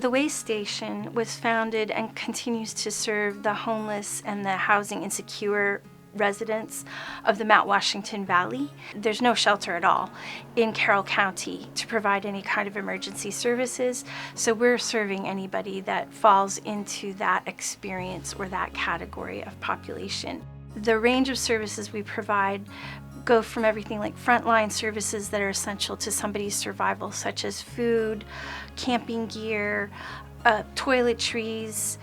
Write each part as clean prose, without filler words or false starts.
The Way Station was founded and continues to serve the homeless and the housing insecure residents of the Mount Washington Valley. There's no shelter at all in Carroll County to provide any kind of emergency services, so we're serving anybody that falls into that experience or that category of population. The range of services we provide go from everything like frontline services that are essential to somebody's survival, such as food, camping gear, toiletries,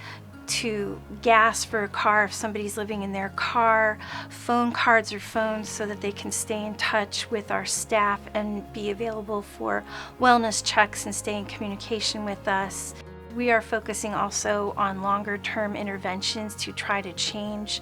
to gas for a car if somebody's living in their car, phone cards or phones so that they can stay in touch with our staff and be available for wellness checks and stay in communication with us. We are focusing also on longer-term interventions to try to change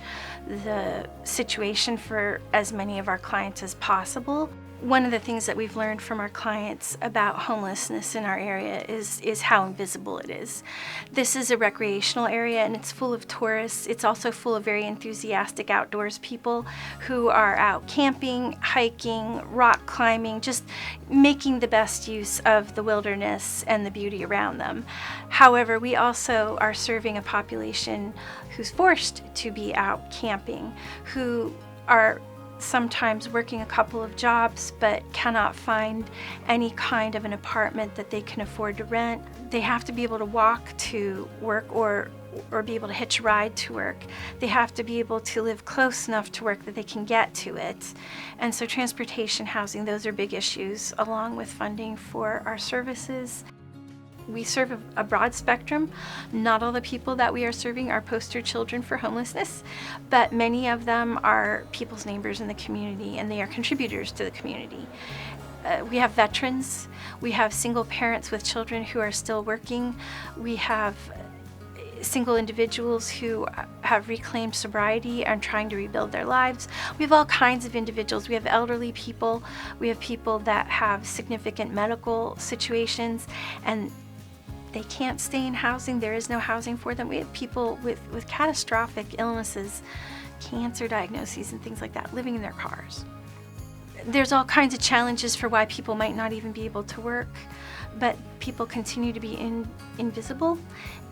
the situation for as many of our clients as possible. One of the things that we've learned from our clients about homelessness in our area is how invisible it is. This is a recreational area and it's full of tourists. It's also full of very enthusiastic outdoors people who are out camping, hiking, rock climbing, just making the best use of the wilderness and the beauty around them. However, we also are serving a population who's forced to be out camping, who are sometimes working a couple of jobs but cannot find any kind of an apartment that they can afford to rent. They have to be able to walk to work or be able to hitch a ride to work. They have to be able to live close enough to work that they can get to it. And so transportation, housing, those are big issues, along with funding for our services. We serve a broad spectrum. Not all the people that we are serving are poster children for homelessness, but many of them are people's neighbors in the community and they are contributors to the community. We have veterans, we have single parents with children who are still working, we have single individuals who have reclaimed sobriety and trying to rebuild their lives. We have all kinds of individuals. We have elderly people, we have people that have significant medical situations and they can't stay in housing. There is no housing for them. We have people with catastrophic illnesses, cancer diagnoses and things like that, living in their cars. There's all kinds of challenges for why people might not even be able to work, but people continue to be invisible.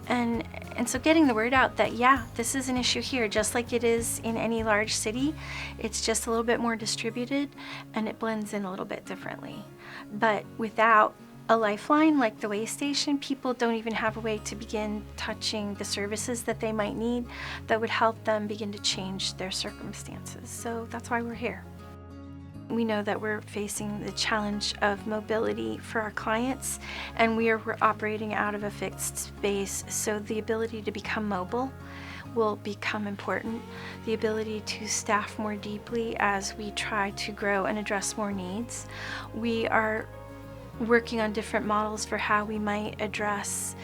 And so getting the word out that, yeah, this is an issue here, just like it is in any large city. It's just a little bit more distributed and it blends in a little bit differently. But without a lifeline like the Way Station, people don't even have a way to begin touching the services that they might need that would help them begin to change their circumstances. So that's why we're here. We know that we're facing the challenge of mobility for our clients, and we're operating out of a fixed space, so the ability to become mobile will become important. The ability to staff more deeply as we try to grow and address more needs. We are working on different models for how we might address,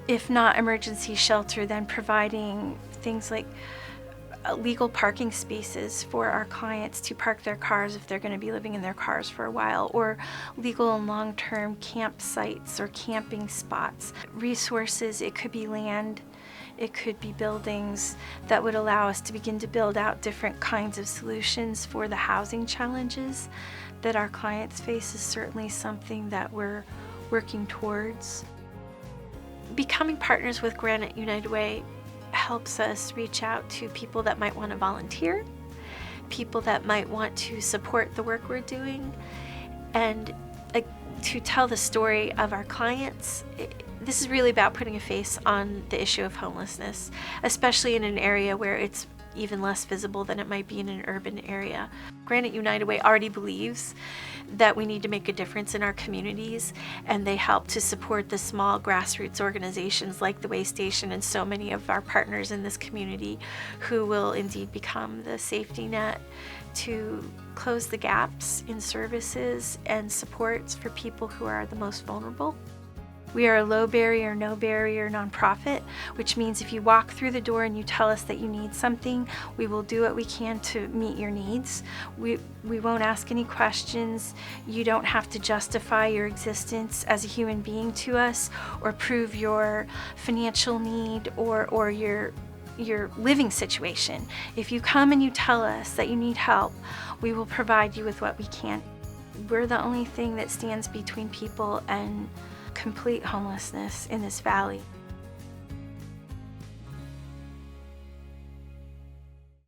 if not emergency shelter, then providing things like legal parking spaces for our clients to park their cars if they're going to be living in their cars for a while, or legal and long-term campsites or camping spots. Resources, it could be land, it could be buildings that would allow us to begin to build out different kinds of solutions for the housing challenges that our clients face is certainly something that we're working towards. Becoming partners with Granite United Way helps us reach out to people that might want to volunteer, people that might want to support the work we're doing, and to tell the story of our clients. This is really about putting a face on the issue of homelessness, especially in an area where it's even less visible than it might be in an urban area. Granite United Way already believes that we need to make a difference in our communities, and they help to support the small grassroots organizations like the Way Station and so many of our partners in this community who will indeed become the safety net to close the gaps in services and supports for people who are the most vulnerable. We are a low barrier, no barrier nonprofit, which means if you walk through the door and you tell us that you need something, we will do what we can to meet your needs. We won't ask any questions. You don't have to justify your existence as a human being to us or prove your financial need or your living situation. If you come and you tell us that you need help, we will provide you with what we can. We're the only thing that stands between people and complete homelessness in this valley.